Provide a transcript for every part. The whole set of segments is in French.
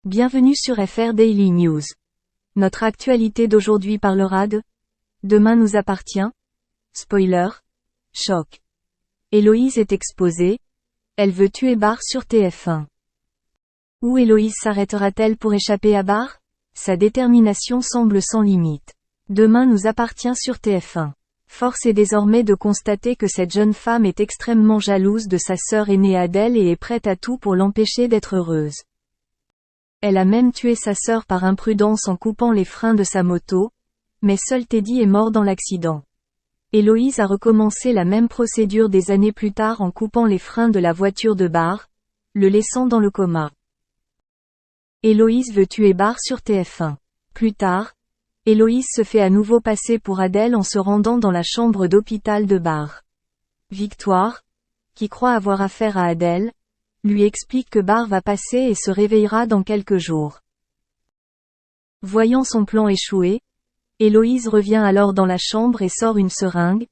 Bienvenue sur FR Daily News. Notre actualité d'aujourd'hui parlera de Demain nous appartient. Spoiler. Choc. Héloïse est exposée. Elle veut tuer Barre sur TF1. Où Héloïse s'arrêtera-t-elle pour échapper à Barre? Sa détermination semble sans limite. Demain nous appartient sur TF1. Force est désormais de constater que cette jeune femme est extrêmement jalouse de sa sœur aînée Adèle et est prête à tout pour l'empêcher d'être heureuse. Elle a même tué sa sœur par imprudence en coupant les freins de sa moto, mais seul Teddy est mort dans l'accident. Héloïse a recommencé la même procédure des années plus tard en coupant les freins de la voiture de Barre, le laissant dans le coma. Héloïse veut tuer Barre sur TF1. Plus tard, Héloïse se fait à nouveau passer pour Adèle en se rendant dans la chambre d'hôpital de Barre. Victoire, qui croit avoir affaire à Adèle, lui explique que Barre va passer et se réveillera dans quelques jours. Voyant son plan échouer, Héloïse revient alors dans la chambre et sort une seringue,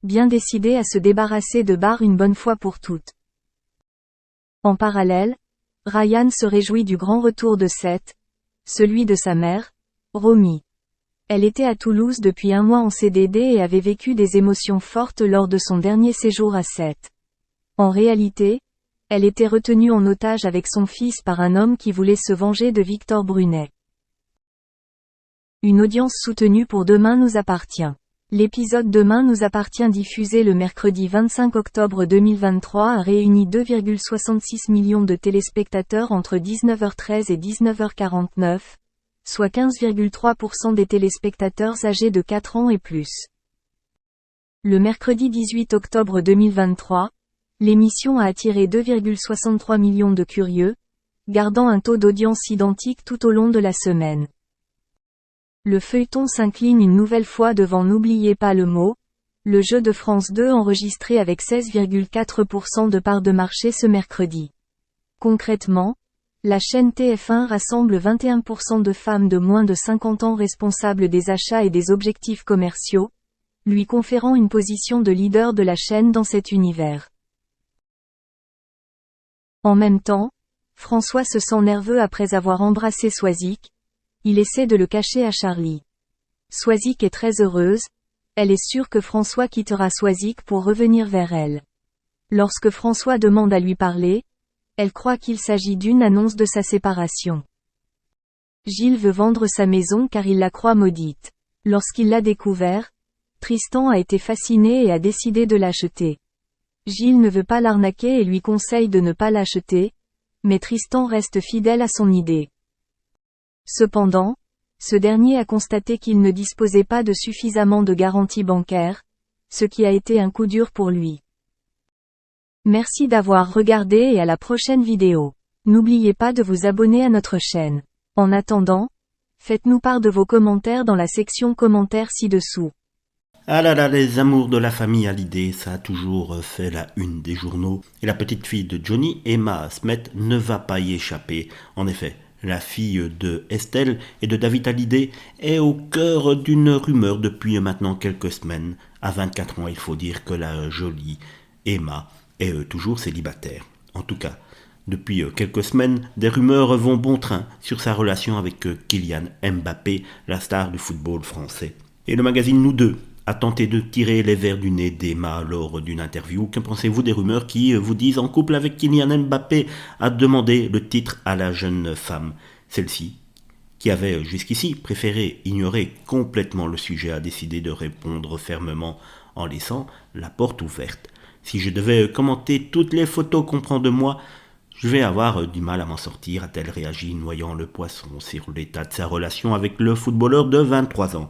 bien décidée à se débarrasser de Barre une bonne fois pour toutes. En parallèle, Ryan se réjouit du grand retour de Seth, celui de sa mère, Romy. Elle était à Toulouse depuis un mois en CDD et avait vécu des émotions fortes lors de son dernier séjour à Seth. En réalité, elle était retenue en otage avec son fils par un homme qui voulait se venger de Victor Brunet. Une audience soutenue pour Demain nous appartient. L'épisode Demain nous appartient diffusé le mercredi 25 octobre 2023 a réuni 2,66 millions de téléspectateurs entre 19h13 et 19h49, soit 15,3% des téléspectateurs âgés de 4 ans et plus. Le mercredi 18 octobre 2023, l'émission a attiré 2,63 millions de curieux, gardant un taux d'audience identique tout au long de la semaine. Le feuilleton s'incline une nouvelle fois devant N'oubliez pas le mot, le jeu de France 2 enregistré avec 16,4% de part de marché ce mercredi. Concrètement, la chaîne TF1 rassemble 21% de femmes de moins de 50 ans responsables des achats et des objectifs commerciaux, lui conférant une position de leader de la chaîne dans cet univers. En même temps, François se sent nerveux après avoir embrassé Swazik. Il essaie de le cacher à Charlie. Swazik est très heureuse, elle est sûre que François quittera Swazik pour revenir vers elle. Lorsque François demande à lui parler, elle croit qu'il s'agit d'une annonce de sa séparation. Gilles veut vendre sa maison car il la croit maudite. Lorsqu'il l'a découvert, Tristan a été fasciné et a décidé de l'acheter. Gilles ne veut pas l'arnaquer et lui conseille de ne pas l'acheter, mais Tristan reste fidèle à son idée. Cependant, ce dernier a constaté qu'il ne disposait pas de suffisamment de garanties bancaires, ce qui a été un coup dur pour lui. Merci d'avoir regardé et à la prochaine vidéo. N'oubliez pas de vous abonner à notre chaîne. En attendant, faites-nous part de vos commentaires dans la section commentaires ci-dessous. Ah là là, les amours de la famille Hallyday, ça a toujours fait la une des journaux. Et la petite fille de Johnny, Emma Smet, ne va pas y échapper. En effet, la fille de Estelle et de David Hallyday est au cœur d'une rumeur depuis maintenant quelques semaines. À 24 ans, il faut dire que la jolie Emma est toujours célibataire. En tout cas, depuis quelques semaines, des rumeurs vont bon train sur sa relation avec Kylian Mbappé, la star du football français. Et le magazine Nous Deux a tenté de tirer les vers du nez d'Emma lors d'une interview. Que pensez-vous des rumeurs qui vous disent en couple avec Kylian Mbappé a demandé le titre à la jeune femme? Celle-ci, qui avait jusqu'ici préféré ignorer complètement le sujet, a décidé de répondre fermement en laissant la porte ouverte. Si je devais commenter toutes les photos qu'on prend de moi, je vais avoir du mal à m'en sortir, a-t-elle réagi, noyant le poisson sur l'état de sa relation avec le footballeur de 23 ans.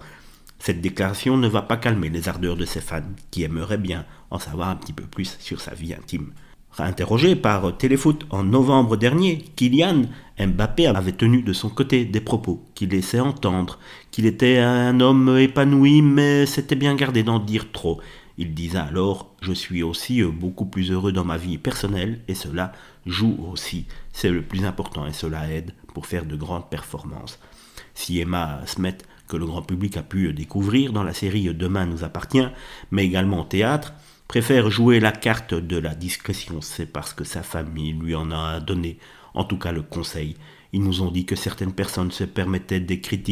Cette déclaration ne va pas calmer les ardeurs de ses fans, qui aimeraient bien en savoir un petit peu plus sur sa vie intime. Interrogé par Téléfoot en novembre dernier, Kylian Mbappé avait tenu de son côté des propos qui laissaient entendre qu'il était un homme épanoui, mais s'était bien gardé d'en dire trop. Il disait alors « Je suis aussi beaucoup plus heureux dans ma vie personnelle et cela joue aussi. C'est le plus important et cela aide pour faire de grandes performances. » Si Emma Smet, que le grand public a pu découvrir dans la série Demain nous appartient, mais également au théâtre, préfère jouer la carte de la discrétion, c'est parce que sa famille lui en a donné, en tout cas le conseil, Ils nous ont dit que certaines personnes se permettaient des critiques